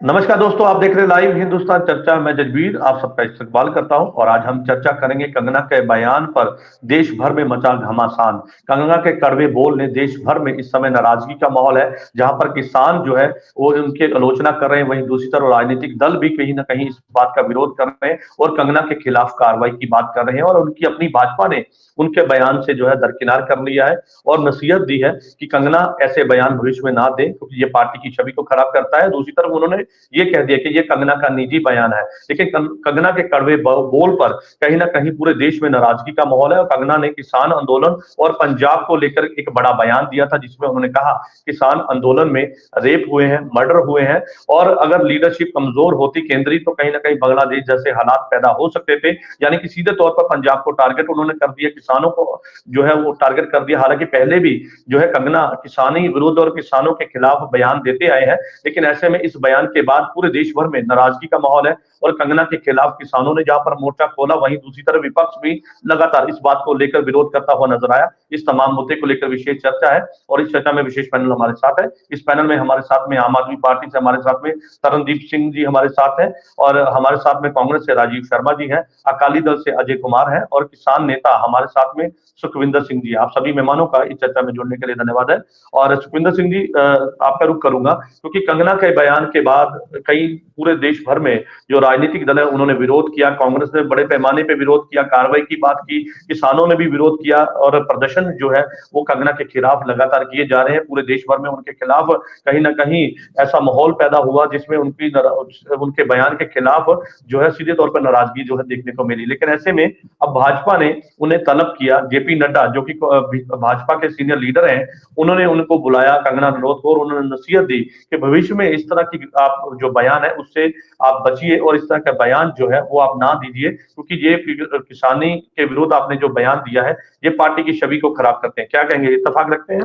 नमस्कार दोस्तों, आप देख रहे हैं लाइव हिंदुस्तान चर्चा। मैं जजबीर आप सबका इस्तकबाल करता हूं और आज हम चर्चा करेंगे कंगना के बयान पर देश भर में मचा घमासान। कंगना के कड़वे बोल ने देश भर में इस समय नाराजगी का माहौल है, जहां पर किसान जो है वो उनकी आलोचना कर रहे हैं, वहीं दूसरी तरफ राजनीतिक दल भी कहीं ना कहीं इस बात का विरोध कर रहे हैं और कंगना के खिलाफ कार्रवाई की बात कर रहे हैं। और उनकी अपनी भाजपा ने उनके बयान से जो है दरकिनार कर लिया है और नसीहत दी है कि कंगना ऐसे बयान भविष्य में ना दे, क्योंकि ये पार्टी की छवि को खराब करता है। दूसरी तरफ उन्होंने ये कह दिया कि ये कंगना का निजी बयान है, लेकिन कंगना के कड़वे बोल पर कहीं ना कहीं पूरे देश में नाराजगी का माहौल है। और कंगना ने किसान आंदोलन और पंजाब को लेकर एक बड़ा बयान दिया था, जिसमें उन्होंने कहा किसान आंदोलन में रेप हुए हैं, मर्डर हुए हैं और अगर लीडरशिप कमजोर होती केंद्रीय तो कहीं ना कहीं बांग्लादेश जैसे हालात पैदा हो सकते थे। यानी कि सीधे तौर पर पंजाब को टारगेट उन्होंने कर दिया, किसानों को जो है वो टारगेट कर दिया। हालांकि पहले भी जो है कंगना किसानी विरोध और किसानों के खिलाफ बयान देते आए हैं, लेकिन ऐसे में इस बयान के बाद पूरे देश भर में नाराजगी का माहौल है और कंगना के खिलाफ किसानों ने जहां पर मोर्चा खोला, वहीं दूसरी तरफ विपक्ष भी लगातार इस बात को लेकर विरोध करता हुआ नजर आया। इस तमाम मुद्दे को लेकर विशेष चर्चा है और इस चर्चा में विशेष पैनल हमारे साथ है। इस पैनल में हमारे साथ में आम आदमी पार्टी से हमारे साथ में तरनदीप सिंह जी हमारे साथ हैं और हमारे साथ में कांग्रेस से राजीव शर्मा जी हैं, अकाली दल से अजय कुमार हैं और किसान नेता हमारे साथ में सुखविंदर सिंह जी। आप सभी मेहमानों का इस चर्चा में जुड़ने के लिए धन्यवाद है। और सुखविंदर सिंह जी, आपका रुख करूंगा क्योंकि कंगना के बयान के बाद कई पूरे देश भर में जो राजनीतिक दल है उन्होंने विरोध किया। कांग्रेस ने बड़े पैमाने पे विरोध किया, कार्रवाई की बात की, किसानों ने भी विरोध किया और प्रदर्शन जो है वो कंगना के खिलाफ लगातार किए जा रहे हैं। पूरे देश भर में उनके खिलाफ कहीं ना कहीं ऐसा माहौल पैदा हुआ जिसमें उनके बयान के खिलाफ जो है सीधे तौर पर नाराजगी जो है देखने को मिली। लेकिन ऐसे में अब भाजपा ने उन्हें तलब किया, जेपी नड्डा जो कि भाजपा के सीनियर लीडर हैं, उन्होंने उनको बुलाया कंगना रनौत को और उन्होंने नसीहत दी कि भविष्य में इस तरह की आप जो बयान है उससे आप बचिए और इस तरह का बयान जो है वो आप ना दीजिए, क्योंकि ये किसानी के विरोध आपने जो बयान दिया है ये पार्टी की छवि को खराब करते हैं। क्या कहेंगे, इत्तेफाक रखते हैं?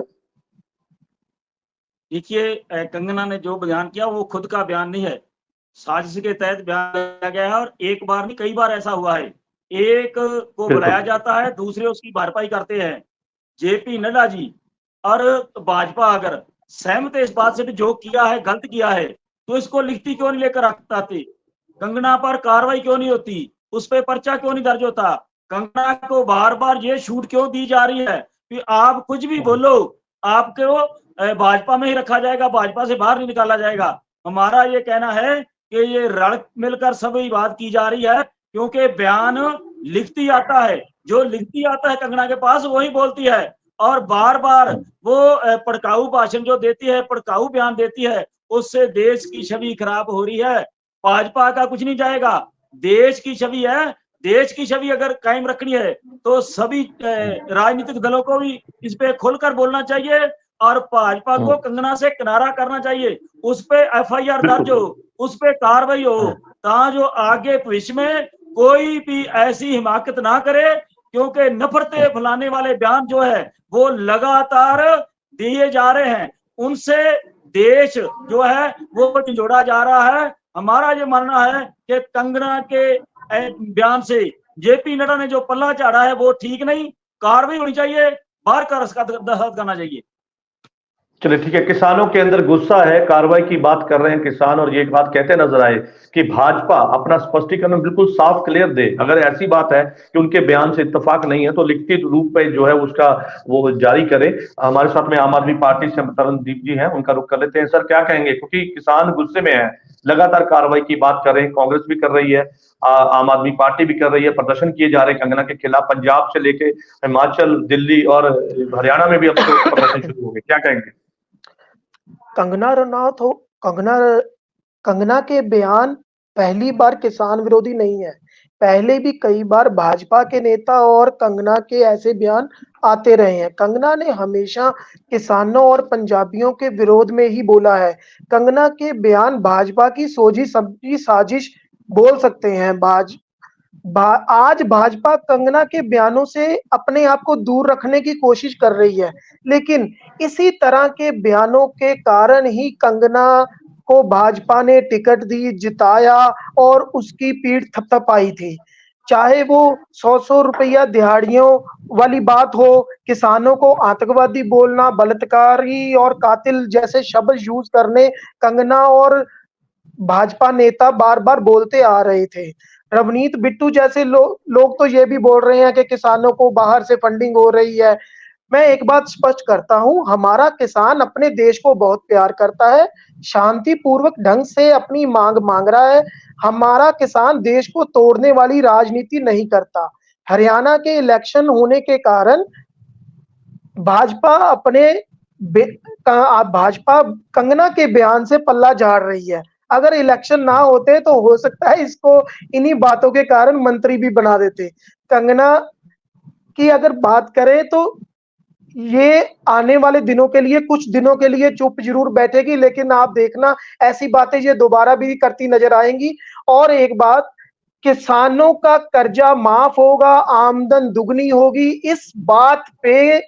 देखिए, कंगना ने जो बयान किया वो खुद का बयान नहीं है, साजिश के तहत बयान किया गया है और एक बार नहीं कई बार ऐसा हुआ है। एक को बुलाया जाता है, दूसरे उसकी भरपाई करते हैं। जेपी नड्डा जी और भाजपा अगर सहमत है इस बात से भी जो किया है गलत किया है, तो इसको लिखती क्यों नहीं लेकर आते? कंगना पर कार्रवाई क्यों नहीं होती? उस पर पर्चा क्यों नहीं दर्ज होता? कंगना को बार बार ये छूट क्यों दी जा रही है कि आप कुछ भी बोलो, आपको भाजपा में ही रखा जाएगा, भाजपा से बाहर नहीं निकाला जाएगा? हमारा ये कहना है कि ये रल मिलकर सभी बात की जा रही है, क्योंकि बयान लिखती आता है, जो लिखती आता है कंगना के पास वही बोलती है और बार बार वो भड़काऊ भाषण जो देती है, भड़काऊ बयान देती है, उससे देश की छवि खराब हो रही है। भाजपा का कुछ नहीं जाएगा, देश की छवि है। देश की छवि अगर कायम रखनी है तो सभी राजनीतिक दलों को भी इस पे खुलकर बोलना चाहिए और भाजपा को कंगना से किनारा करना चाहिए। उस पे एफआईआर दर्ज हो, उस पे कार्रवाई हो, ताकि जो आगे भविष्य में कोई भी ऐसी हिमाकत ना करे, क्योंकि नफरतें फैलाने वाले बयान जो है वो लगातार दिए जा रहे हैं, उनसे देश जो है वो झंझोड़ा जा रहा है। हमारा ये मानना है कि कंगना के बयान से जेपी नड्डा ने जो पल्ला झाड़ा है वो ठीक नहीं, कार्रवाई होनी चाहिए, बाहर का रस्ता दस्तखत करना चाहिए। चलिए ठीक है, किसानों के अंदर गुस्सा है, कार्रवाई की बात कर रहे हैं किसान और ये एक बात कहते नजर आए कि भाजपा अपना स्पष्टीकरण बिल्कुल साफ क्लियर दे। अगर ऐसी बात है कि उनके बयान से इत्तेफाक नहीं है तो लिखित रूप पे जो है उसका वो जारी करे। हमारे साथ में आम आदमी पार्टी से तरनदीप जी हैं, उनका रुख कर लेते हैं। सर क्या कहेंगे, क्योंकि किसान गुस्से में है, लगातार कार्रवाई की बात कर रहे हैं, कांग्रेस भी कर रही है, आम आदमी पार्टी भी कर रही है, प्रदर्शन किए जा रहे हैं कंगना के खिलाफ, पंजाब से लेके हिमाचल, दिल्ली और हरियाणा में भी अब तो प्रदर्शन शुरू हो गए, क्या कहेंगे? कंगना रनौत हो, कंगना के बयान पहली बार किसान विरोधी नहीं है। पहले भी कई बार भाजपा के नेता और कंगना के ऐसे बयान आते रहे हैं। कंगना ने हमेशा किसानों और पंजाबियों के विरोध में ही बोला है। कंगना के बयान भाजपा की सोची समझी साजिश बोल सकते हैं। आज भाजपा कंगना के बयानों से अपने आप को दूर रखने की कोशिश कर रही है, लेकिन इसी तरह के बयानों के कारण ही कंगना को भाजपा ने टिकट दी, जिताया और उसकी पीठ थपथपाई थी। चाहे वो 100-100 रुपया दिहाड़ियों वाली बात हो, किसानों को आतंकवादी बोलना, बलात्कारी और कातिल जैसे शब्द यूज करने कंगना और भाजपा नेता बार-बार बोलते आ रहे थे। रवनीत बिट्टू जैसे लोग तो ये भी बोल रहे हैं कि किसानों को बाहर से फंडिंग हो रही है। मैं एक बात स्पष्ट करता हूँ, हमारा किसान अपने देश को बहुत प्यार करता है, शांतिपूर्वक ढंग से अपनी माँग माँग रहा है। हमारा किसान देश को तोड़ने वाली राजनीति नहीं करता। हरियाणा के इलेक्शन होने के कारण भाजपा अपने भाजपा कंगना के बयान से पल्ला झाड़ रही है। अगर इलेक्शन ना होते तो हो सकता है इसको इन्हीं बातों के कारण मंत्री भी बना देते। कंगना की अगर बात करें तो ये आने वाले दिनों के लिए कुछ दिनों के लिए चुप जरूर बैठेगी, लेकिन आप देखना ऐसी बातें ये दोबारा भी करती नजर आएंगी। और एक बात, किसानों का कर्जा माफ होगा, आमदन दुगनी होगी, इस बात पे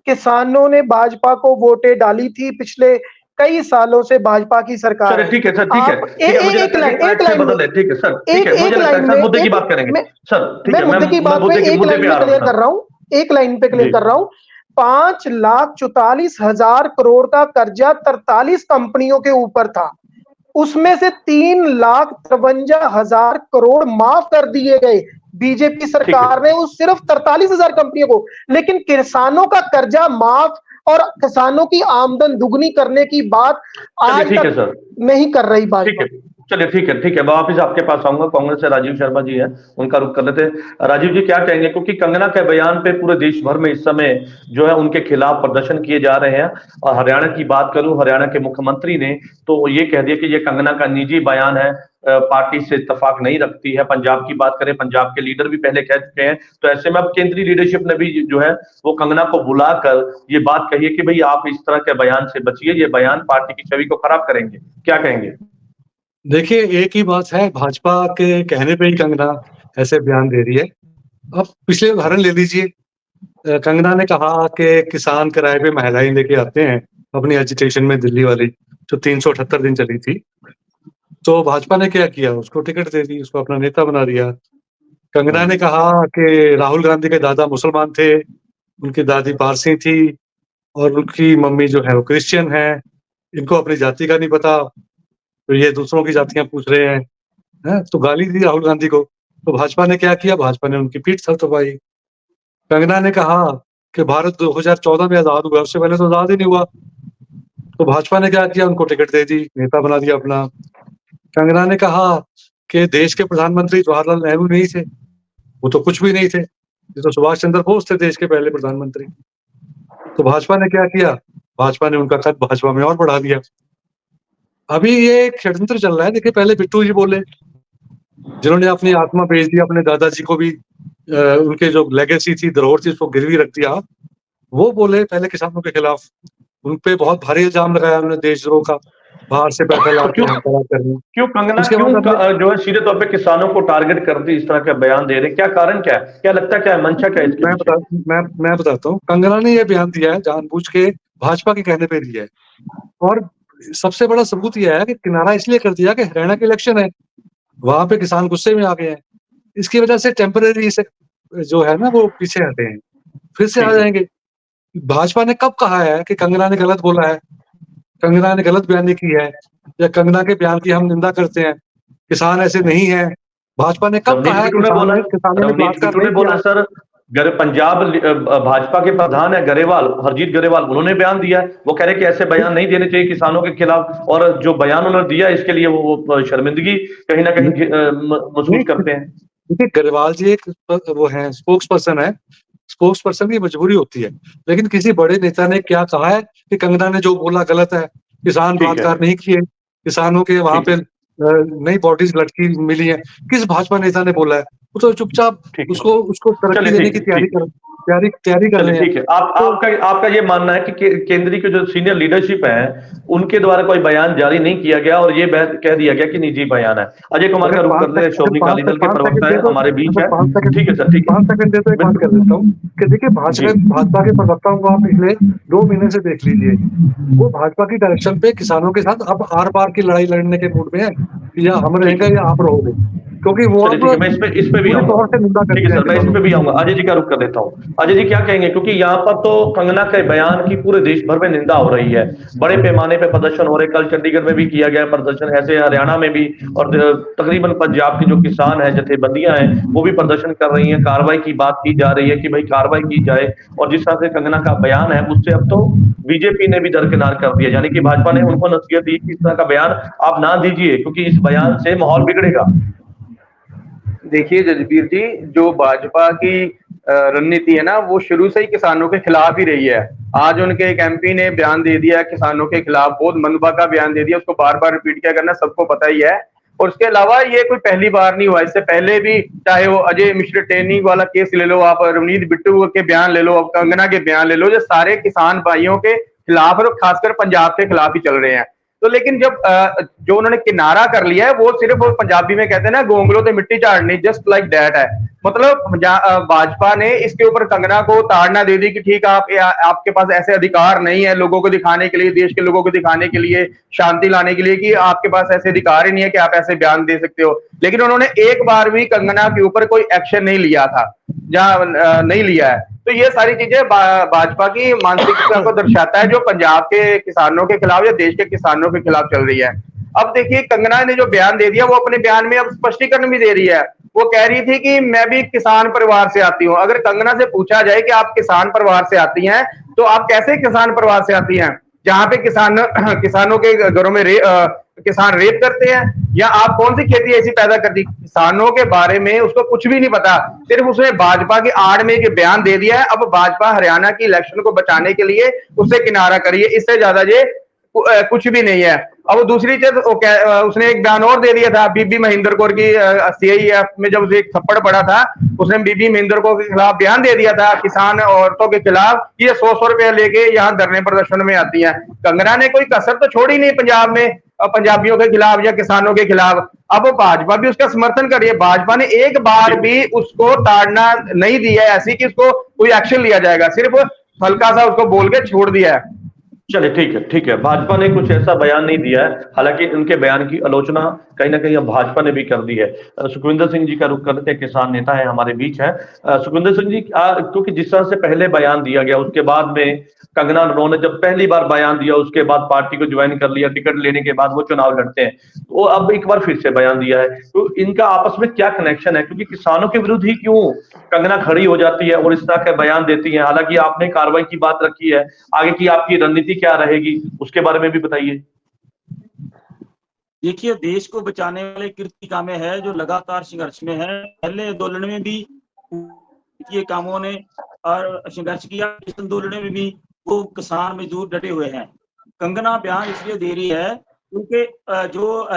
किसानों ने भाजपा को वोटें डाली थी। पिछले कई सालों से भाजपा की सरकार चलिए है। ठीक है सर, ठीक है, आप ठीक है, मुझे लगता है कि एक लाइन बदल है, ठीक है सर, ठीक है, मुझे लगता है सर मुद्दे की बात करेंगे सर, ठीक मैं है, मुद्दे की मैं बात पे मुद्दे एक पे लाइन आ में रहा हूँ क्लियर कर सर। रहा हूँ, एक लाइन पे क्लियर जी। कर रहा हूँ। 5,44,000 करोड़ का कर्जा 43 कंपनियों के ऊपर था, उसमें से 3,53,000 करोड़ माफ कर दिए गए बीजेपी सरकार ने उस सिर्फ 43,000 कंपनियों को। लेकिन किसानों का कर्जा माफ और किसानों की आमदन दुगनी करने की बात आज ठीक है तक सर, नहीं कर रही ठीक भाजपा। है, चलिए ठीक है, ठीक है, मैं वापिस आपके पास आऊंगा। कांग्रेस से राजीव शर्मा जी हैं, उनका रुख कर लेते हैं। राजीव जी क्या कहेंगे, क्योंकि कंगना के बयान पे पूरे देश भर में इस समय जो है उनके खिलाफ प्रदर्शन किए जा रहे हैं। और हरियाणा की बात करूं, हरियाणा के मुख्यमंत्री ने तो ये कह दिया कि ये कंगना का निजी बयान है, पार्टी से इत्तेफाक नहीं रखती है। पंजाब की बात करें, पंजाब के लीडर भी पहले कह चुके हैं। तो ऐसे में अब केंद्रीय लीडरशिप ने भी जो है वो कंगना को बुलाकर ये बात कही है कि भाई आप इस तरह के बयान से बचिए, ये बयान पार्टी की छवि को खराब करेंगे। क्या कहेंगे? देखिए, एक ही बात है, भाजपा के कहने पे ही कंगना ऐसे बयान दे रही है। अब पिछले उदाहरण ले लीजिए, कंगना ने कहा कि किसान किराए पे महंगाई लेके आते हैं अपनी एजिटेशन में, दिल्ली वाली जो 378 दिन चली थी। तो भाजपा ने क्या किया, उसको टिकट दे दी, उसको अपना नेता बना दिया। कंगना ने कहा कि राहुल गांधी के दादा मुसलमान थे, उनकी दादी पारसी थी और उनकी मम्मी जो है वो क्रिश्चियन है, इनको अपनी जाति का नहीं पता, तो ये दूसरों की जातियां पूछ रहे हैं, तो गाली दी राहुल गांधी को। तो भाजपा ने क्या किया, भाजपा ने उनकी पीठ थपथपाई। कंगना ने कहा कि भारत 2014 में आजाद हुआ, उससे पहले तो आजाद ही नहीं हुआ। तो भाजपा ने क्या किया, उनको टिकट दे दी, नेता बना दिया अपना। कंगना ने कहा कि देश के प्रधानमंत्री जवाहरलाल नेहरू नहीं थे, वो तो कुछ भी नहीं थे, ये तो सुभाष चंद्र बोस थे देश के पहले प्रधानमंत्री। तो भाजपा ने क्या किया, भाजपा ने उनका कद भाजपा में और बढ़ा दिया। अभी ये एक षड्यंत्र चल रहा है। देखिए, पहले बिट्टू जी बोले, जिन्होंने अपनी आत्मा बेच दी, अपने दादाजी को भी उनके जो लेगेसी थी, धरोहर थी, उसको गिरवी रख दिया। वो बोले पहले किसानों के खिलाफ, उन पे बहुत भारी इल्जाम लगाया उन्होंने देशद्रोह का, बाहर से पैसा ला के क्यों कंगना जो है सीधे तौर पे किसानों को टारगेट करती इस तरह का बयान दे रहे हैं? क्या कारण क्या है, क्या लगता है, क्या है मंशा, क्या है इसकी? मैं बताता हूँ। कंगना ने ये बयान दिया है जानबूझ के, भाजपा के कहने पे दिया है। और सबसे बड़ा सबूत यह है कि किनारा इसलिए कर दिया कि हरियाणा के इलेक्शन है, वहां पे किसान गुस्से में आ गए हैं, इसकी वजह से टेम्पररी से जो है ना वो पीछे हटे हैं, फिर से आ जाएंगे। भाजपा ने कब कहा है कि कंगना ने गलत बोला है, कंगना ने गलत बयानी की है, या कंगना के बयान की हम निंदा करते हैं, किसान ऐसे नहीं है? भाजपा ने कब कहा है किसानों ने बलात्कार नहीं किया? सर, पंजाब भाजपा के प्रधान है गरेवाल, हरजीत गरेवाल, उन्होंने बयान दिया है, वो कह रहे कि ऐसे बयान नहीं देने चाहिए किसानों के खिलाफ, और जो बयान उन्होंने दिया इसके लिए वो शर्मिंदगी कहीं ना कहीं महसूस करते हैं। देखिए, गरेवाल जी एक वो है, स्पोक्स पर्सन है, स्पोक्स पर्सन की मजबूरी होती है। लेकिन किसी बड़े नेता ने क्या कहा है कि कंगना ने जो बोला गलत है, किसान बलात्कार नहीं किए, किसानों के वहां पे नई बॉडीज लड़की मिली है, किस भाजपा नेता ने बोला है? वो तो चुपचाप उसको तरक्की देने की तैयारी कर रहे हैं। ठीक है, आपका ये मानना है कि केंद्रीय के जो सीनियर लीडरशिप है उनके द्वारा कोई बयान जारी नहीं किया गया और ये कह दिया गया कि निजी बयान है। अजय कुमार का रुख कर ले, शोभनी अकाली दल के प्रवक्ता है, हमारे बीच है। ठीक है सर, ठीक है, 5 सेकंड दे तो एक बात कर देता हूँ कि देखिए, भाजपा के प्रवक्ताओं को आप पिछले 2 महीने से देख लीजिए, वो भाजपा की डायरेक्शन पे किसानों के साथ अब आर पार की लड़ाई लड़ने के मूड में है, या हम रहेंगे या आप रहोगे। क्योंकि वो चलिए ठीक है, मैं इस पे भी पूरे आऊंगा। तौर से निंदा ठीक है करते सर, मैं इस पे हैं। भी आऊंगा। अजय जी का रुख कर लेता हूँ। अजय जी क्या कहेंगे, क्योंकि यहाँ पर तो कंगना के बयान की पूरे देश भर में निंदा हो रही है, बड़े पैमाने पे प्रदर्शन हो रहे, कल चंडीगढ़ में भी किया गया प्रदर्शन, ऐसे हरियाणा में भी, और तकरीबन पंजाब के जो किसान हैं, जथेबंदियां हैं, वो भी प्रदर्शन कर रही हैं, कार्रवाई की बात की जा रही है कि भाई कार्रवाई की जाए। और जिस तरह से कंगना का बयान है, उससे अब तो बीजेपी ने भी दरकिनार कर दिया, यानी कि भाजपा ने उनको नसीहत दी कि इस तरह का बयान आप ना दीजिए, क्योंकि इस बयान से माहौल बिगड़ेगा। देखिए जसबीर जी, जो भाजपा की रणनीति है ना, वो शुरू से ही किसानों के खिलाफ ही रही है। आज उनके एक एमपी ने बयान दे दिया किसानों के खिलाफ, बहुत मनभागा बयान दे दिया, उसको बार बार रिपीट क्या करना, सबको पता ही है। और उसके अलावा ये कोई पहली बार नहीं हुआ, इससे पहले भी चाहे वो अजय मिश्र ट्रेनिंग वाला केस ले लो, आप रवनीत बिट्टू के बयान ले लो, आप कंगना के बयान ले लो, जो सारे किसान भाइयों के खिलाफ और खासकर पंजाब के खिलाफ ही चल रहे हैं। तो लेकिन जब जो उन्होंने किनारा कर लिया है, वो सिर्फ पंजाबी में कहते हैं ना, गोंगलों से मिट्टी झाड़नी, जस्ट लाइक दैट है। मतलब भाजपा ने इसके ऊपर कंगना को ताड़ना दे दी कि ठीक है, आपके पास ऐसे अधिकार नहीं है लोगों को दिखाने के लिए, देश के लोगों को दिखाने के लिए, शांति लाने के लिए, कि आपके पास ऐसे अधिकार ही नहीं है कि आप ऐसे बयान दे सकते हो। लेकिन उन्होंने एक बार भी कंगना के ऊपर कोई एक्शन नहीं लिया था, जहां नहीं लिया है। तो ये सारी चीजें भाजपा की मानसिकता को दर्शाता है, जो पंजाब के किसानों के खिलाफ या देश के किसानों के खिलाफ चल रही है। अब देखिए, कंगना ने जो बयान दे दिया, वो अपने बयान में अब स्पष्टीकरण भी दे रही है। वो कह रही थी कि मैं भी किसान परिवार से आती हूँ। अगर कंगना से पूछा जाए कि आप किसान परिवार से आती हैं, तो आप कैसे किसान परिवार से आती हैं, जहां पे किसानों के घरों में किसान रेप करते हैं, या आप कौन सी खेती ऐसी पैदा करती? किसानों के बारे में उसको कुछ भी नहीं पता, सिर्फ उसने भाजपा की आड़ में एक बयान दे दिया है। अब भाजपा हरियाणा की इलेक्शन को बचाने के लिए उससे किनारा करिए, इससे ज्यादा ये कुछ भी नहीं है। अब दूसरी चीज, उसने एक बयान और दे दिया था बीबी महेंद्र कौर की, सीआईएफ में जब उसे एक थप्पड़ पड़ा था, उसने बीबी महेंद्र कौर के खिलाफ बयान दे दिया था, किसान औरतों के खिलाफ, कि ये 100 रुपया लेके यहाँ धरने प्रदर्शन में आती हैं। कंगना ने कोई कसर तो छोड़ी नहीं पंजाब में पंजाबियों के खिलाफ या किसानों के खिलाफ। अब भाजपा भी उसका समर्थन कर रही है। भाजपा ने एक बार भी उसको ताड़ना नहीं दिया है ऐसी कि उसको कोई एक्शन लिया जाएगा, सिर्फ हल्का सा उसको बोल के छोड़ दिया है। चलिए ठीक है, भाजपा ने कुछ ऐसा बयान नहीं दिया है, हालांकि उनके बयान की आलोचना कहीं ना कहीं अब भाजपा ने भी कर दी है। सुखविंदर सिंह जी का रुख करते हैं, किसान नेता है, हमारे बीच है। सुखविंदर सिंह जी, क्योंकि जिस तरह से पहले बयान दिया गया, उसके बाद में कंगना उन्होंने जब पहली बार बयान दिया, उसके बाद पार्टी को ज्वाइन कर लिया, टिकट लेने के बाद वो चुनाव लड़ते हैं, वो अब एक बार फिर से बयान दिया है, तो इनका आपस में क्या कनेक्शन है? क्योंकि किसानों के विरुद्ध ही क्यों कंगना खड़ी हो जाती है और इस तरह के बयान देती है? हालांकि आपने कार्रवाई की बात रखी है, आगे की आपकी रणनीति क्या रहेगी, उसके बारे में भी बताइए। देखिए, देश को बचाने वाले कीर्तिका में है, जो लगातार संघर्ष में है। पहले आंदोलन में भी ये कामों ने और संघर्ष किया, इस आंदोलन में भी वो किसान मजदूर डटे हुए हैं। कंगना बयान इसलिए दे रही है क्योंकि जो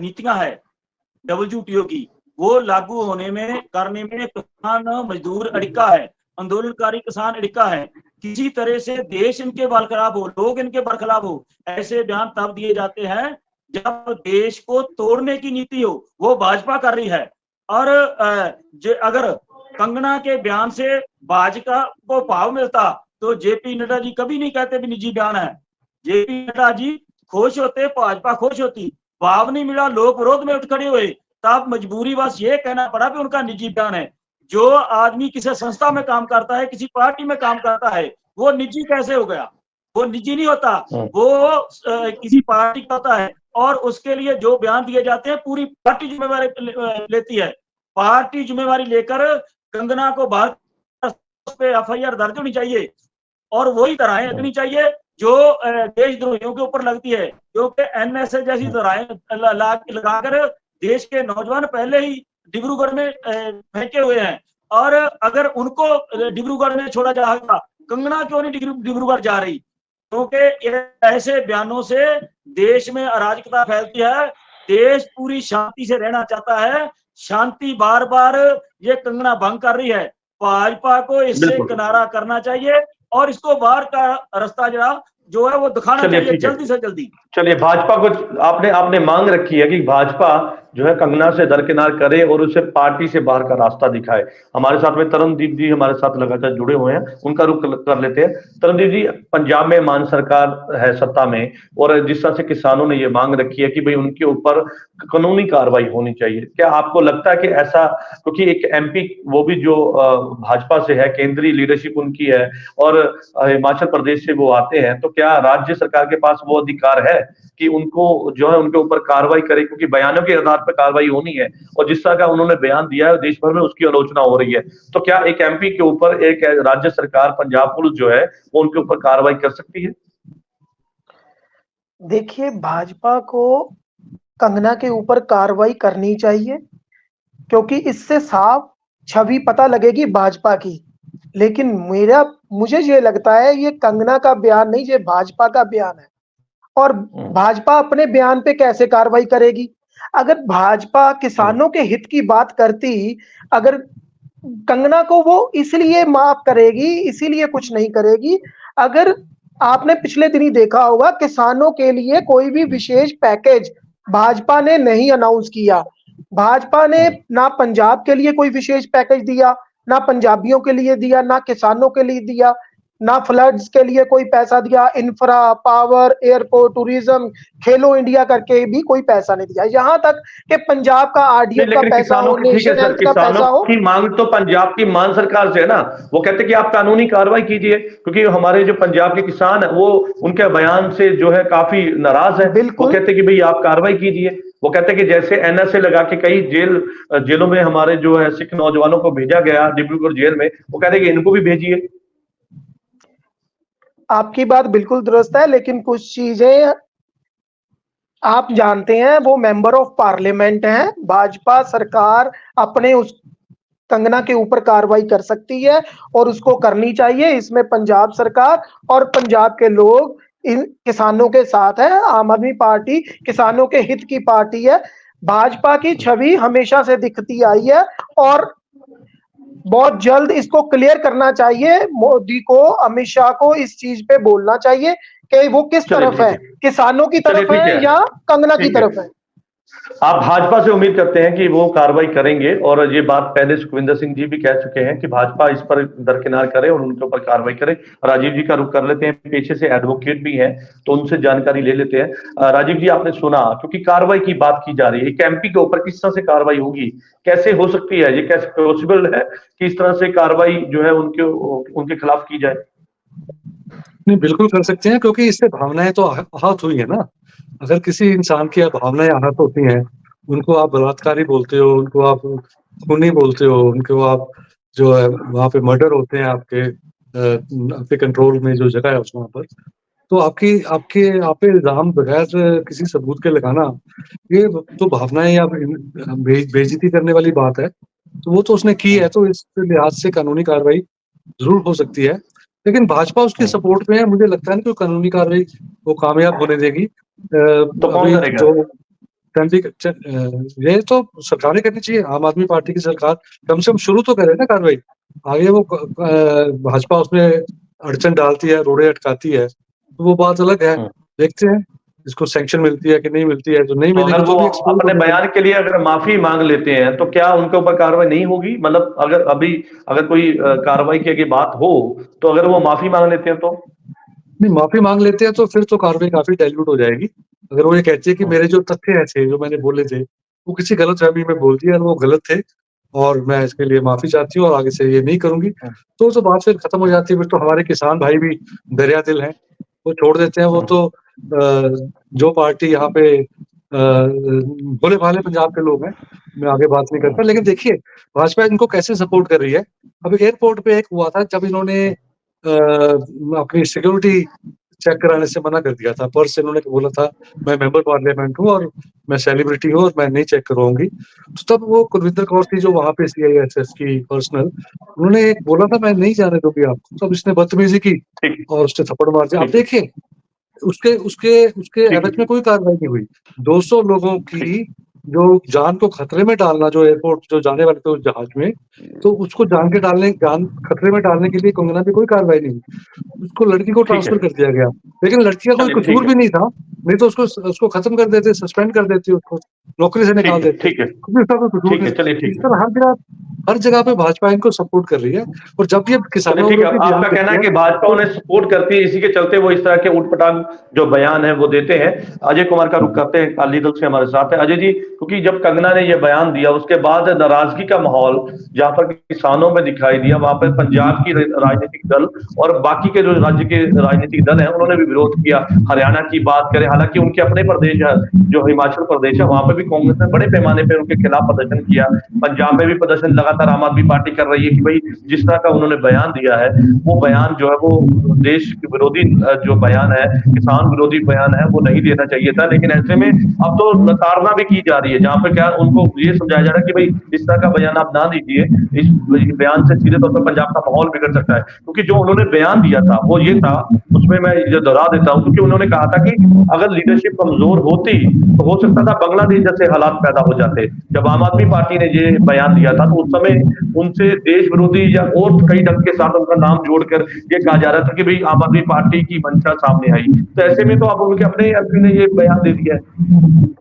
नीतियां है WTO की, वो लागू होने में करने में किसान मजदूर अड़िका है, आंदोलनकारी किसान अड़िका है। किसी तरह से देश इनके बरखलाफ हो, लोग इनके बरखलाफ हो, ऐसे बयान तब दिए जाते हैं जब देश को तोड़ने की नीति हो, वो भाजपा कर रही है। और अगर कंगना के बयान से भाजपा को भाव मिलता तो जेपी नड्डा जी कभी नहीं कहते भी निजी बयान है। जेपी नड्डा जी खुश होते, भाजपा खुश होती। भाव नहीं मिला, लोग विरोध में उठ खड़े हुए, तब मजबूरी बस ये कहना पड़ा कि उनका निजी बयान है। जो आदमी किसी संस्था में काम करता है, किसी पार्टी में काम करता है, वो निजी कैसे हो गया? वो निजी नहीं होता, वो किसी पार्टी का होता है, और उसके लिए जो बयान दिए जाते हैं पूरी पार्टी जिम्मेवारी लेती है। पार्टी जिम्मेवारी लेकर कंगना को बाहर पे FIR दर्ज होनी चाहिए, और वही धाराएं लगनी चाहिए जो देशद्रोहियों के ऊपर लगती है, क्योंकि NSA जैसी धाराएं लगाकर देश के नौजवान पहले ही डिब्रूगढ़ में फेंके हुए हैं। और अगर उनको डिब्रूगढ़ में छोड़ा जाएगा, कंगना क्यों नहीं डिब्रूगढ़ जा रही? क्योंकि ऐसे बयानों से देश में अराजकता फैलती है, देश पूरी शांति से रहना चाहता है, शांति बार बार ये कंगना भंग कर रही है। भाजपा को इससे किनारा करना चाहिए और इसको बाहर का रास्ता जरा जो है वो दिखाना चलिए चाहिए ठीक है। जल्दी से जल्दी। चलिए भाजपा को आपने आपने मांग रखी है कि भाजपा जो है कंगना से दरकिनार करे और उसे पार्टी से बाहर का रास्ता दिखाए। हमारे साथ में तरनदीप जी हमारे साथ लगातार जुड़े हुए हैं, उनका रुख कर लेते हैं। तरनदीप जी, पंजाब में मान सरकार है सत्ता में, और जिस तरह से किसानों ने ये मांग रखी है कि भाई उनके ऊपर कानूनी कार्रवाई होनी चाहिए, क्या आपको लगता है कि ऐसा, क्योंकि एक एमपी वो भी जो भाजपा से है, केंद्रीय लीडरशिप उनकी है, और हिमाचल प्रदेश से वो आते हैं, तो क्या राज्य सरकार के पास वो अधिकार है कि उनको जो है उनके ऊपर कार्रवाई करे? क्योंकि बयानों के आधार पर कार्रवाई होनी है, और जिस तरह का उन्होंने बयान दिया है देश भर में उसकी आलोचना हो रही है। तो क्या एक एमपी के ऊपर एक राज्य सरकार, पंजाब पुलिस जो है, वो उनके ऊपर कार्रवाई कर सकती है? देखिए, भाजपा को कंगना के ऊपर कार्रवाई करनी चाहिए, क्योंकि इससे साफ छवि पता लगेगी भाजपा की। लेकिन मुझे ये लगता है ये कंगना का बयान नहीं, ये भाजपा का बयान है। और भाजपा अपने बयान पे कैसे कार्रवाई करेगी? अगर भाजपा किसानों के हित की बात करती, अगर कंगना को वो इसलिए माफ करेगी, इसीलिए कुछ नहीं करेगी। अगर आपने पिछले दिनी देखा होगा, किसानों के लिए कोई भी विशेष पैकेज भाजपा ने नहीं अनाउंस किया। भाजपा ने ना पंजाब के लिए कोई विशेष पैकेज दिया, ना पंजाबियों के लिए दिया, ना किसानों के लिए दिया, ना फ्लड्स के लिए कोई पैसा दिया। इंफ्रा, पावर, एयरपोर्ट, टूरिज्म, खेलो इंडिया करके भी कोई पैसा नहीं दिया। यहाँ तक कि पंजाब का नहीं, आरडीएफ का लेकिन पैसा किसानों हो, की, ठीक है नेशन सर, हेल्थ का पैसा किसानों हो। की मांग तो पंजाब की मान सरकार से है ना। वो कहते हैं कि आप कानूनी कार्रवाई कीजिए, क्योंकि हमारे जो पंजाब के किसान है वो उनके बयान से जो है काफी नाराज है। वो बिल्कुल। कहते हैं कि भाई आप कार्रवाई कीजिए। वो कहते हैं कि जैसे एनएसए लगा के कई जेलों में हमारे जो है सिख नौजवानों को भेजा गया डिब्रूगढ़ जेल में, वो कहते हैं कि इनको भी भेजिए। आपकी बात बिल्कुल दुरुस्त है, लेकिन कुछ चीजें आप जानते हैं, वो मेंबर ऑफ पार्लियामेंट हैं। भाजपा सरकार अपने उस कंगना के ऊपर कार्रवाई कर सकती है और उसको करनी चाहिए। इसमें पंजाब सरकार और पंजाब के लोग इन किसानों के साथ है। आम आदमी पार्टी किसानों के हित की पार्टी है। भाजपा की छवि हमेशा से दिखती आई है और बहुत जल्द इसको क्लियर करना चाहिए। मोदी को, अमित शाह को इस चीज पे बोलना चाहिए कि वो किस चलिए तरफ ठीक है, है। किसानों की चलिए तरफ ठीक है है। या कंगना की ठीक है। तरफ है। आप भाजपा से उम्मीद करते हैं कि वो कार्रवाई करेंगे, और ये बात पहले सुखविंदर सिंह जी भी कह चुके हैं कि भाजपा इस पर दरकिनार करे और उनके ऊपर कार्रवाई करे। राजीव जी का रुख कर लेते हैं, पेशे से एडवोकेट भी हैं, तो उनसे जानकारी ले लेते हैं। राजीव जी, आपने सुना, क्योंकि कार्रवाई की बात की जा रही है, एक एमपी के ऊपर किस तरह से कार्रवाई होगी, कैसे हो सकती है, ये कैसे पॉसिबल है कि इस तरह से कार्रवाई जो है उनके खिलाफ की जाए? नहीं, बिल्कुल कर सकते हैं, क्योंकि इससे भावनाएं तो आहत हुई है ना। अगर किसी इंसान की भावनाएं आहत होती हैं, उनको आप बलात्कारी बोलते हो, उनको आप खूनी बोलते हो, उनको आप जो है वहाँ पे मर्डर होते हैं आपके कंट्रोल में जो जगह है उस वहाँ पर, तो आपकी आपके आप पे इल्जाम बगैर किसी सबूत के लगाना, ये तो भावनाएं या बेइज्जती करने वाली बात है। तो वो तो उसने की है, तो इस लिहाज से कानूनी कार्रवाई जरूर हो सकती है। लेकिन भाजपा उसके सपोर्ट में है, मुझे लगता है कि कानूनी कार्रवाई वो कामयाब होने देगी। तो कौन अभी करेगा? जो ये तो सरकारें करनी चाहिए, आम आदमी पार्टी की सरकार कम से कम शुरू तो करे ना कार्रवाई। आगे वो भाजपा उसमें अड़चन डालती है, रोड़े अटकाती है, तो वो बात अलग है। देखते हैं इसको सैंक्शन मिलती है कि नहीं मिलती है। जो नहीं तो मिलेगी अगर वो तो भी अपने बयान के लिए अगर माफी मांग लेते हैं, तो क्या उनके ऊपर कार्रवाई नहीं होगी? मतलब अगर कोई कार्रवाई की बात हो, तो अगर वो माफी मांग लेते हैं तो? नहीं, माफी मांग लेते हैं तो फिर तो कार्रवाई काफी डाइल्यूट हो जाएगी। अगर वो ये कहती है कि मेरे जो तथ्य थे, जो मैंने बोले थे, वो किसी गलतफहमी में बोल दिए और वो गलत थे, और मैं इसके लिए माफी चाहती हूँ और आगे से ये नहीं करूंगी, तो बात फिर खत्म हो जाती है। फिर तो हमारे किसान भाई भी दरिया दिल हैं, वो छोड़ देते हैं। वो तो जो पार्टी यहाँ पे भोले भाले पंजाब के लोग हैं, मैं आगे बात नहीं करता। लेकिन देखिए भाजपा इनको कैसे सपोर्ट कर रही है। अभी एयरपोर्ट पे एक हुआ था जब इन्होंने अपनी सिक्योरिटी चेक कराने से मना कर दिया था। पर्स इन्होंने बोला था मैं मेंबर पार्लियामेंट हूँ और मैं सेलिब्रिटी हूँ और मैं नहीं चेक करवाऊंगी। तो तब वो कुलविंदर कौर थी जो वहां पे CISF की पर्सनल, उन्होंने एक बोला था मैं नहीं जाने दूंगी आपको। तब इसने बदतमीजी की और उसने थप्पड़ मार दिया। आप देखिए उसके उसके उसके एवज में कोई कार्रवाई नहीं हुई। 200 लोगों की जो जान को खतरे में डालना, जो एयरपोर्ट जो जाने वाले थे उस जहाज में, तो उसको जान खतरे में डालने के लिए कंगना पे कोई कार्रवाई नहीं हुई। उसको लड़की को ठीक है। ट्रांसफर कर दिया गया, लेकिन लड़की का कोई चलिए, ठीक कसूर है। भी नहीं था, नहीं तो उसको खत्म कर देते, सस्पेंड कर देते, उसको नौकरी से निकाल देते, ठीक है, क्योंकि उसका कोई कसूर ठीक है, नहीं। चलिए, इस ठीक है। तरह हर जगह पे भाजपा इनको सपोर्ट कर रही है, और जब ये चलिए, किसानों ठीक है। विरोधी बयान आपका कहना देती है है कि भाजपा तो उन्हें सपोर्ट करती है, इसी के चलते वो इस तरह के उटपटांग जो बयान है वो देते हैं। अजय कुमार का रुख करते हैं, अकाली दल से हमारे साथ है अजय जी। क्योंकि जब कंगना ने ये बयान दिया उसके बाद नाराजगी का माहौल जहां पर किसानों में दिखाई दिया, वहां पर पंजाब की राजनीतिक दल और बाकी के जो राज्य के राजनीतिक दल हैं उन्होंने भी विरोध किया। हरियाणा की बात करें, हालांकि उनके अपने प्रदेश है, जो हिमाचल प्रदेश है, वहां पर भी कांग्रेस ने बड़े पैमाने पर उनके खिलाफ प्रदर्शन किया। पंजाब में भी प्रदर्शन लगातार आम आदमी पार्टी कर रही है कि भाई जिस तरह का उन्होंने बयान दिया है, वो बयान जो है वो देश के विरोधी जो बयान है, किसान विरोधी बयान है, वो नहीं देना चाहिए था। लेकिन ऐसे में अब तो नकारना भी की जा रही है, जहां पर क्या उनको ये समझाया जा रहा है कि भाई इस तरह का बयान आप ना दीजिए, इस बयान से सीधे तौर पर पंजाब का माहौल बिगड़ सकता है। क्योंकि जो उन्होंने बयान दिया था वो ये था, उसमें मैं ये दोहरा देता हूं, क्योंकि उन्होंने कहा था कि अगर लीडरशिप कमजोर होती तो हो सकता था बांग्लादेश जैसे हालात पैदा हो जाते। जब आम आदमी पार्टी ने ये बयान दिया था तो उस समय उनसे देश विरोधी या और कई ढंग के साथ उनका नाम जोड़कर ये कहा जा रहा था कि भाई आम आदमी पार्टी की मंशा सामने आई। तो ऐसे में तो अब उनके अपने एमपी ने ये बयान दे दिया है।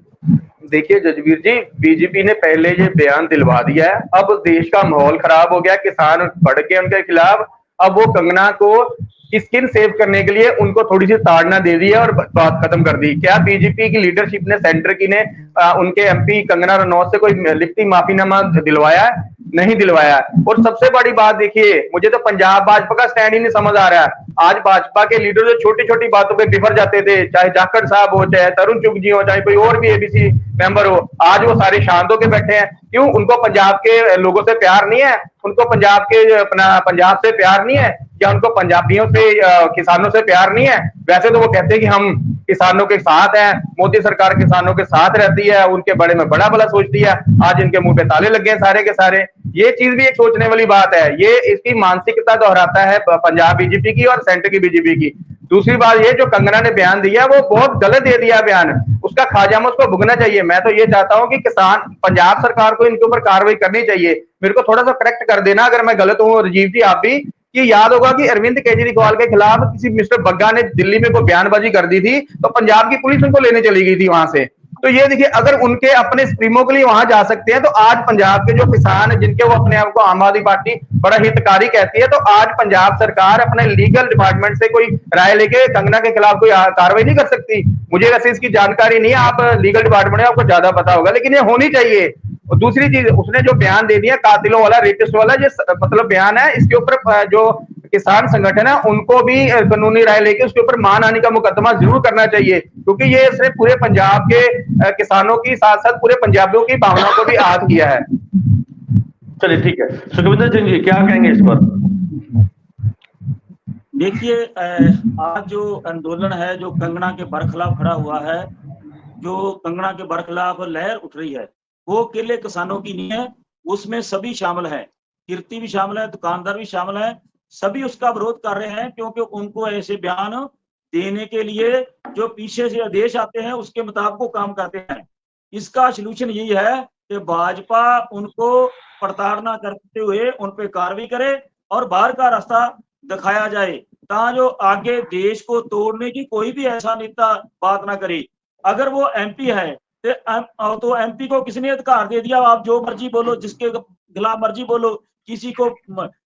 देखिए जजवीर जी, बीजेपी ने पहले ये बयान दिलवा दिया है, अब देश का माहौल खराब हो गया, किसान बढ़ के उनके खिलाफ। अब वो कंगना को स्किन सेव करने के लिए उनको थोड़ी सी ताड़ना दे दी है और बात खत्म कर दी। क्या बीजेपी की लीडरशिप ने, सेंटर की ने उनके एमपी कंगना रनौत से कोई लिखती माफीनामा दिलवाया है? नहीं दिलवाया। और सबसे बड़ी बात देखिए, मुझे तो पंजाब भाजपा का स्टैंड ही नहीं समझ आ रहा है। आज भाजपा के लीडर जो छोटी छोटी बातों पे बिफर जाते थे, चाहे जाखड़ साहब हो, चाहे तरुण चुग जी हो, चाहे कोई और भी एबीसी मेंबर हो, आज वो सारे शांत होकर बैठे हैं। क्यों? उनको पंजाब के लोगों से प्यार नहीं है? उनको पंजाब के अपना पंजाब से प्यार नहीं है? या उनको पंजाबियों से, किसानों से प्यार नहीं है? वैसे तो वो कहते हैं कि हम किसानों के साथ हैं, मोदी सरकार किसानों के साथ रहती है, उनके बड़े में बड़ा भला सोचती है। आज इनके मुंह पे ताले लग गए सारे के सारे। ये चीज भी एक सोचने वाली बात है। ये इसकी मानसिकता दोहराता है पंजाब बीजेपी की और सेंटर की बीजेपी की। दूसरी बात ये, जो कंगना ने बयान दिया वो बहुत गलत दे दिया बयान, उसका खाजामा उसको भुगतना चाहिए। मैं तो ये चाहता हूं कि किसान, पंजाब सरकार को इनके ऊपर कार्रवाई करनी चाहिए। मेरे को थोड़ा सा करेक्ट कर देना अगर मैं गलत हूं राजीव जी, आप भी, कि याद होगा कि अरविंद केजरीवाल के खिलाफ किसी मिस्टर बग्गा ने दिल्ली में कोई बयानबाजी कर दी थी, तो पंजाब की पुलिस उनको लेने चली गई थी वहां से। तो ये देखिए, अगर उनके अपने स्ट्रीमों के लिए वहां जा सकते हैं, तो आज पंजाब के जो किसान है, जिनके वो अपने आप को आम आदमी पार्टी बड़ा हितकारी कहती है, तो आज पंजाब सरकार अपने लीगल डिपार्टमेंट से कोई राय लेके कंगना के खिलाफ कोई कार्रवाई नहीं कर सकती। मुझे वैसे इसकी जानकारी नहीं है, आप लीगल डिपार्टमेंट है, आपको ज्यादा पता होगा, लेकिन ये होनी चाहिए। और दूसरी चीज, उसने जो बयान दे दिया कातिलों वाला, रेपिस्ट वाला, ये मतलब बयान है, इसके ऊपर जो किसान संगठन है उनको भी कानूनी राय लेके उसके ऊपर मानहानि का मुकदमा जरूर करना चाहिए, क्योंकि ये सिर्फ पूरे पंजाब के किसानों की साथ साथ पूरे पंजाबियों की भावना को भी आहत किया है। चलिए, ठीक है। सुखविंदर सिंह जी क्या कहेंगे इस पर? देखिए, आज जो आंदोलन है जो कंगना के बरखिलाफ खड़ा हुआ है, जो कंगना के बरखिलाफ लहर उठ रही है, वो अकेले किसानों की नहीं है, उसमें सभी शामिल है, कीर्ति भी शामिल है, दुकानदार भी शामिल है, सभी उसका विरोध कर रहे हैं, क्योंकि उनको ऐसे बयान देने के लिए जो पीछे से आदेश आते हैं उसके मुताबिक वो काम करते हैं। इसका सलूशन यही है कि भाजपा उनको प्रताड़ना करते हुए उन पे कार्रवाई करे और बाहर का रास्ता दिखाया जाए, ताकि जो आगे देश को तोड़ने की कोई भी ऐसा नेता बात ना करे। अगर वो एमपी है तो एमपी को किसने अधिकार दे दिया, आप जो मर्जी बोलो, जिसके खिलाफ मर्जी बोलो, किसी को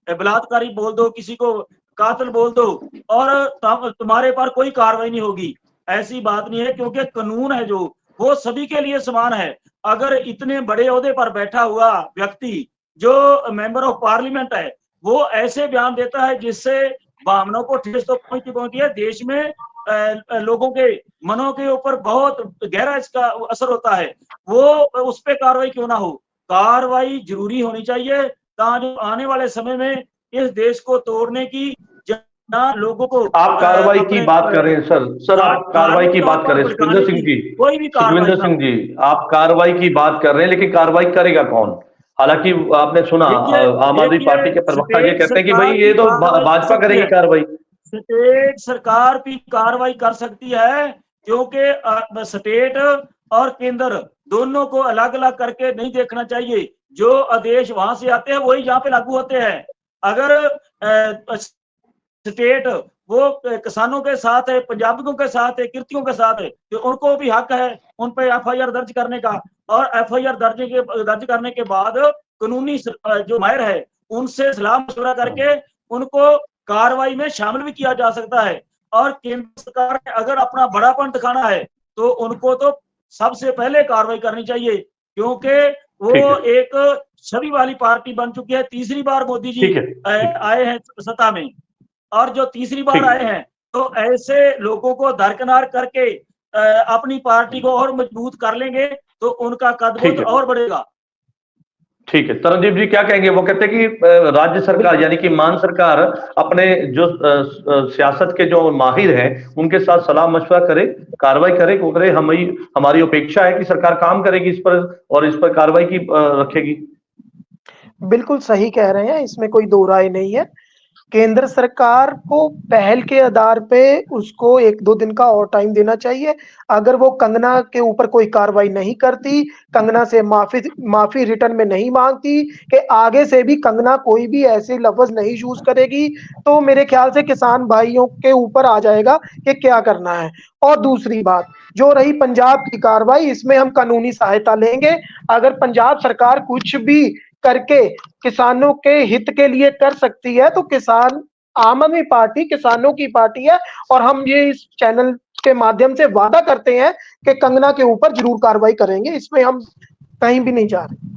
बलात्कारी बोल दो, किसी को कातिल बोल दो, और तुम्हारे पर कोई कार्रवाई नहीं होगी। ऐसी बात नहीं है, क्योंकि कानून है जो वो सभी के लिए समान है। अगर इतने बड़े ओहदे पर बैठा हुआ व्यक्ति जो मेंबर ऑफ पार्लियामेंट है, वो ऐसे बयान देता है जिससे भावनाओं को ठेस तो पहुंचती है, देश में लोगों के मनों के ऊपर बहुत गहरा इसका असर होता है, वो उस पर कार्रवाई क्यों ना हो? कार्रवाई जरूरी होनी चाहिए, ताकि आने वाले समय में इस देश को तोड़ने की लोगों को। आप कार्रवाई की बात कर रहे हैं सर आप कार्रवाई की बात कर रहे हैं सुखविंदर सिंह जी, कोई भी सुखविंदर सिंह जी आप कार्रवाई की बात कर रहे हैं, लेकिन कार्रवाई करेगा कौन? हालांकि आपने सुना आम आदमी पार्टी के प्रवक्ता ये कहते हैं कि भाई ये तो भाजपा करेगी कार्रवाई। स्टेट सरकार भी कार्रवाई कर सकती है, क्योंकि स्टेट और केंद्र दोनों को अलग अलग करके नहीं देखना चाहिए। जो आदेश वहां से आते हैं वही यहाँ पे लागू होते हैं। अगर स्टेट वो किसानों के साथ है, पंजाबियों के साथ है, किर्तियों के साथ है, तो उनको भी हक है उन पर FIR दर्ज करने का। और FIR दर्ज करने के बाद कानूनी जो माहिर है उनसे सलाह मशवरा करके उनको कार्रवाई में शामिल भी किया जा सकता है। और केंद्र सरकार ने अगर अपना बड़ापन दिखाना है तो उनको तो सबसे पहले कार्रवाई करनी चाहिए, क्योंकि वो एक छवि वाली पार्टी बन चुकी है। तीसरी बार मोदी जी आए हैं सत्ता में, और जो तीसरी बार आए हैं तो ऐसे लोगों को दरकिनार करके अपनी पार्टी को और मजबूत कर लेंगे तो उनका कद और बढ़ेगा। ठीक है, तरनजीत जी क्या कहेंगे? वो कहते हैं कि राज्य सरकार यानी कि मान सरकार अपने जो सियासत के जो माहिर हैं उनके साथ सलाह मशवरा करे, कार्रवाई करे, वो करे। हमारी अपेक्षा है कि सरकार काम करेगी इस पर और इस पर कार्रवाई की रखेगी। बिल्कुल सही कह रहे हैं, इसमें कोई दो राय नहीं है। केंद्र सरकार को पहल के आधार पे उसको 1-2 दिन का और टाइम देना चाहिए। अगर वो कंगना के ऊपर कोई कार्रवाई नहीं करती, कंगना से माफी रिटर्न में नहीं मांगती कि आगे से भी कंगना कोई भी ऐसे लफ्ज नहीं यूज करेगी, तो मेरे ख्याल से किसान भाइयों के ऊपर आ जाएगा कि क्या करना है। और दूसरी बात, जो रही पंजाब की कार्रवाई, इसमें हम कानूनी सहायता लेंगे। अगर पंजाब सरकार कुछ भी करके किसानों के हित के लिए कर सकती है तो किसान आम आदमी पार्टी किसानों की पार्टी है, और हम ये इस चैनल के माध्यम से वादा करते हैं कि कंगना के ऊपर जरूर कार्रवाई करेंगे। इसमें हम कहीं भी नहीं जा रहे।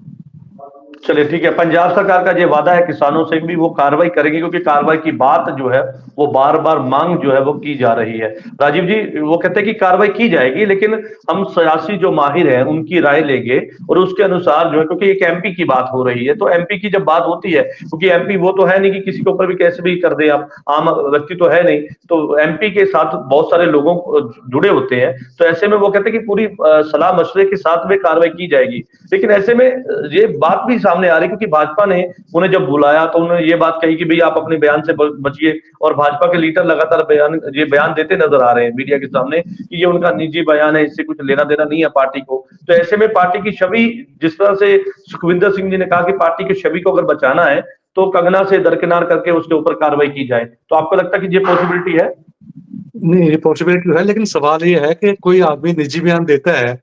चलिए ठीक है, पंजाब सरकार का ये वादा है किसानों से भी वो कार्रवाई करेगी, क्योंकि कार्रवाई की बात जो है वो बार बार मांग जो है वो की जा रही है। राजीव जी वो कहते हैं कि कार्रवाई की जाएगी, लेकिन हम सियासी जो माहिर हैं उनकी राय लेंगे और उसके अनुसार जो है, क्योंकि एक MP की बात हो रही है, तो MP की जब बात होती है, क्योंकि MP वो तो है नहीं कि किसी के ऊपर भी कैसे भी कर दे, आप आम व्यक्ति तो है नहीं, तो MP के साथ बहुत सारे लोगों जुड़े होते हैं। तो ऐसे में वो कहते हैं कि पूरी सलाह मशवरे के साथ में कार्रवाई की जाएगी। लेकिन ऐसे में ये बात भी सामने आ रही, क्योंकि भाजपा ने उन्हें जब बुलाया तो उन्होंने ये बात कही कि भाई आप अपने बयान से बचिए, और भाजपा के लीडर लगातार बयान देते नजर आ रहे हैं मीडिया के सामने कि ये उनका निजी बयान है, इससे कुछ लेना देना नहीं है पार्टी को। तो ऐसे में पार्टी की छवि, जिस तरह से सुखविंदर सिंह जी ने कहा कि पार्टी की छवि को अगर बचाना है तो कंगना से दरकिनार करके उसके ऊपर कार्रवाई की जाए, तो आपको लगता है कि ये पॉसिबिलिटी है? नहीं, ये पॉसिबिलिटी है, लेकिन सवाल ये है कि कोई आदमी निजी बयान देता है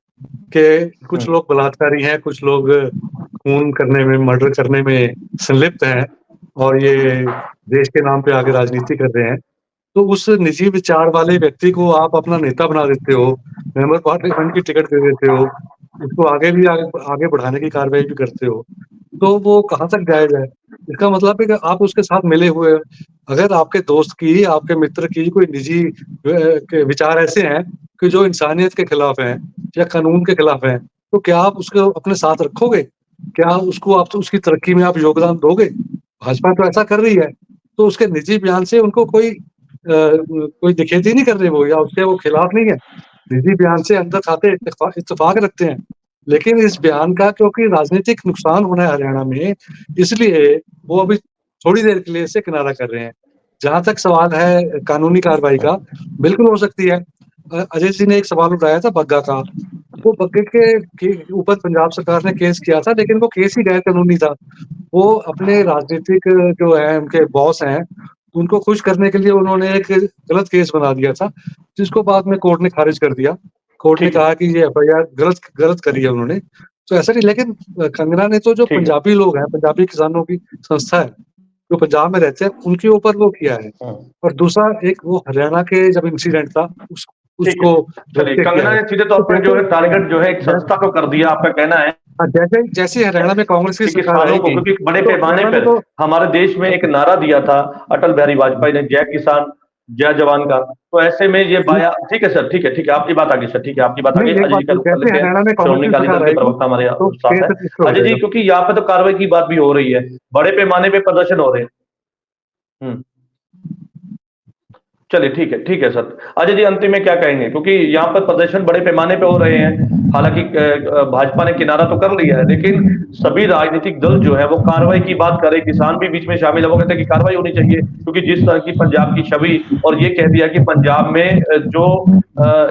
कि कुछ लोग बलात्कारी हैं, कुछ लोग खून करने में, मर्डर करने में संलिप्त हैं और ये देश के नाम पे आगे राजनीति कर रहे हैं, तो उस निजी विचार वाले व्यक्ति को आप अपना नेता बना देते हो, मेंबर पार्लियामेंट की टिकट दे देते हो, उसको आगे बढ़ाने की कार्रवाई भी करते हो, तो वो कहाँ तक जायज है? इसका मतलब है कि आप उसके साथ मिले हुए, अगर आपके दोस्त की, आपके मित्र की कोई निजी विचार ऐसे हैं कि जो इंसानियत के खिलाफ हैं या कानून के खिलाफ हैं, तो क्या आप उसको अपने साथ रखोगे? क्या उसको आप उसकी तरक्की में आप योगदान दोगे? भाजपा तो ऐसा कर रही है, तो उसके निजी बयान से उनको कोई दिखेती नहीं कर रहे वो, या उसके वो खिलाफ नहीं है। निजी बयान से अंदर खाते इत्तेफाक रखते हैं, लेकिन इस बयान का क्योंकि राजनीतिक नुकसान होना है हरियाणा में, इसलिए वो अभी थोड़ी देर के लिए इसे किनारा कर रहे हैं। जहां तक सवाल है कानूनी कार्रवाई का, बिल्कुल हो सकती है। अजय जी ने एक सवाल उठाया था बग्गा का, वो बग्गे के ऊपर पंजाब सरकार ने केस किया था, लेकिन वो केस ही गैर कानूनी था। वो अपने राजनीतिक जो है उनके बॉस हैं, उनको खुश करने के लिए उन्होंने एक गलत केस बना दिया था, जिसको बाद में कोर्ट ने खारिज कर दिया। कोर्ट ने कहा कि ये FIR गलत करी है उन्होंने, तो ऐसा नहीं। लेकिन कंगना ने तो जो पंजाबी लोग हैं, पंजाबी किसानों की संस्था है जो पंजाब में रहते हैं, उनके ऊपर वो किया है। और दूसरा एक वो हरियाणा के जब इंसिडेंट था उसको कंगना ने सीधे तौर पर जो है टारगेट जो है एक संस्था को कर दिया, आपका कहना है? जैसे हरियाणा में कांग्रेस की सरकार है, क्योंकि बड़े पैमाने पर हमारे देश में एक नारा दिया था अटल बिहारी वाजपेयी ने, जय किसान जय जवान का। तो ऐसे में ये बाया, ठीक है सर, ठीक है आपकी बात आगे सर, ठीक है आपकी बात आगे। अजय जी श्रोमणी अकाली दल के प्रवक्ता हमारे साथ है अजय जी, क्योंकि यहाँ पे तो कार्रवाई की बात भी हो रही है, बड़े पैमाने पे प्रदर्शन हो रहे हैं। चलिए ठीक है सर। अजय जी अंतिम में क्या कहेंगे, क्योंकि यहाँ पर प्रदर्शन बड़े पैमाने पे हो रहे हैं, हालांकि भाजपा ने किनारा तो कर लिया है, लेकिन सभी राजनीतिक दल जो है वो कार्रवाई की बात करे, किसान भी बीच में शामिल है, वो कहते हैं कि कार्रवाई होनी चाहिए, क्योंकि जिस तरह की पंजाब की छवि, और ये कह दिया कि पंजाब में जो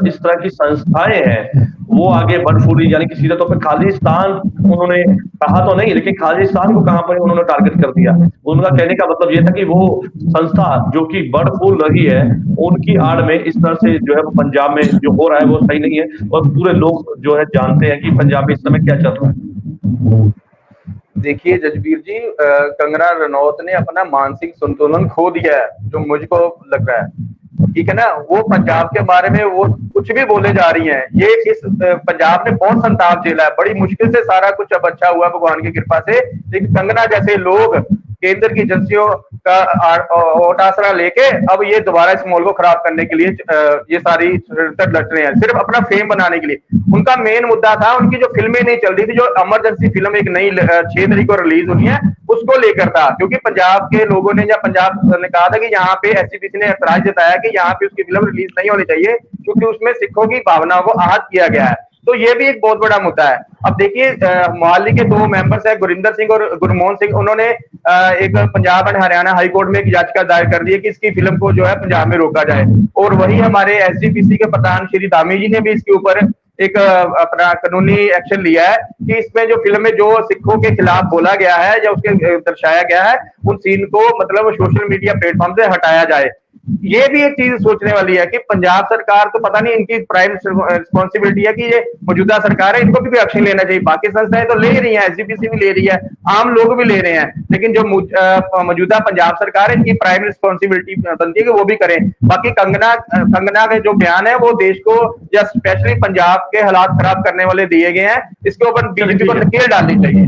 इस तरह की संस्थाएं हैं वो आगे बर्ड फ्लू यानी कि सीधे तौर पे खालिस्तान उन्होंने कहा तो नहीं, लेकिन खालिस्तान को कहां पर उन्होंने टारगेट कर दिया। उनका कहने का मतलब ये था कि वो संस्था जो कि बर्ड फ्लू रही है, उनकी आड़ में इस तरह से जो है पंजाब में जो हो रहा है वो सही नहीं है, और पूरे लोग जो है जानते हैं कि पंजाब में इस समय क्या चल रहा है। देखिए जजबीर जी, कंगना रनौत ने अपना मानसिक संतुलन खो दिया है, जो मुझको लग रहा है, ठीक है ना। वो पंजाब के बारे में वो कुछ भी बोले जा रही हैं। ये इस पंजाब ने बहुत संताप झेला है, बड़ी मुश्किल से सारा कुछ अब अच्छा हुआ भगवान की कृपा से, लेकिन कंगना जैसे लोग केंद्र की एजेंसियों का ओट आसरा लेके अब ये दोबारा इस माहौल को खराब करने के लिए ये सारी लट रहे हैं, सिर्फ अपना फेम बनाने के लिए। उनका मेन मुद्दा था, उनकी जो फिल्में नहीं चल रही थी, जो इमरजेंसी फिल्म एक नई 6 तारीख को रिलीज हुई है, उसको लेकर था, क्योंकि पंजाब के लोगों ने या पंजाब ने कहा था कि यहाँ पे एसजीपीसी ने ऐतराज जताया कि यहाँ पे उसकी फिल्म रिलीज नहीं होनी चाहिए, क्योंकि उसमें सिखों की भावनाओं को आहत किया गया है। तो ये भी एक बहुत बड़ा मुद्दा है। अब देखिए, मोहाली के 2 मेंबर्स हैं, गुरिंदर सिंह और गुरमोहन सिंह, उन्होंने एक Punjab and Haryana high court में एक याचिका दायर कर दी है कि इसकी फिल्म को जो है पंजाब में रोका जाए। और वही हमारे एसजीपीसी के प्रधान श्री धामी जी ने भी इसके ऊपर एक अपना कानूनी एक्शन लिया है कि इसमें जो फिल्म में जो सिखों के खिलाफ बोला गया है या उसके दर्शाया गया है, उन सीन को मतलब सोशल मीडिया प्लेटफॉर्म से हटाया जाए। ये भी एक चीज सोचने वाली है कि पंजाब सरकार तो पता नहीं, इनकी प्राइम रिस्पॉन्सिबिलिटी है कि ये मौजूदा सरकार है, इनको भी एक्शन लेना चाहिए। बाकी संस्थाएं तो ले रही हैं, एसजीपीसी भी ले रही है, आम लोग भी ले रहे हैं, लेकिन जो मौजूदा पंजाब सरकार है, इनकी प्राइम रिस्पॉन्सिबिलिटी बनती है कि वो भी करें। बाकी कंगना के जो बयान है वो देश को या स्पेशली पंजाब के हालात खराब करने वाले दिए गए हैं, इसके ऊपर बीजेपी को नकेल डालनी चाहिए।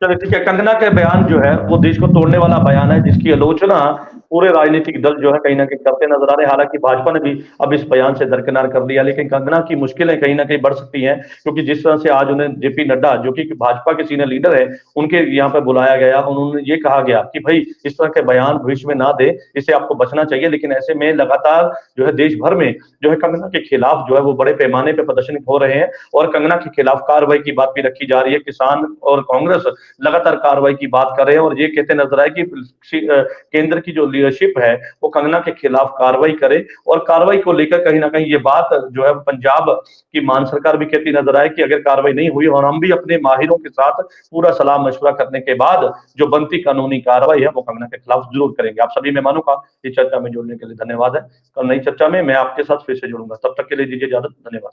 चलिए ठीक है, कंगना के बयान जो है वो देश को तोड़ने वाला बयान है, जिसकी आलोचना पूरे राजनीतिक दल जो है कहीं ना कहीं करते नजर आ रहे हैं। हालांकि भाजपा ने भी अब इस बयान से दरकिनार कर लिया, लेकिन कंगना की मुश्किलें कहीं ना कहीं बढ़ सकती हैं, क्योंकि जिस तरह से आज उन्हें जेपी नड्डा जो कि भाजपा के सीनियर लीडर है, उनके यहाँ पे बुलाया गया, उन्होंने ये कहा गया कि भाई इस तरह के बयान भविष्य में ना दे, इससे आपको बचना चाहिए। लेकिन ऐसे में लगातार जो है देश भर में जो है कंगना के खिलाफ जो है वो बड़े पैमाने पर प्रदर्शन हो रहे हैं, और कंगना के खिलाफ कार्रवाई की बात भी रखी जा रही है। किसान और कांग्रेस लगातार कार्रवाई की बात कर रहे हैं, और ये कहते नजर आए कि केंद्र की जो लीडरशिप है वो कंगना के खिलाफ कार्रवाई करे। और कार्रवाई को लेकर कहीं ना कहीं ये बात जो है पंजाब की मान सरकार भी कहती नजर आए कि अगर कार्रवाई नहीं हुई और हम भी अपने माहिरों के साथ पूरा सलाह मशवरा करने के बाद जो बनती कानूनी कार्रवाई है वो कंगना के खिलाफ जरूर करेंगे। आप सभी मेहमानों का इस चर्चा में जुड़ने के लिए धन्यवाद है। कल नई चर्चा में मैं आपके साथ फिर से जुड़ूंगा, तब तक के लिए दीजिए इजाजत। धन्यवाद।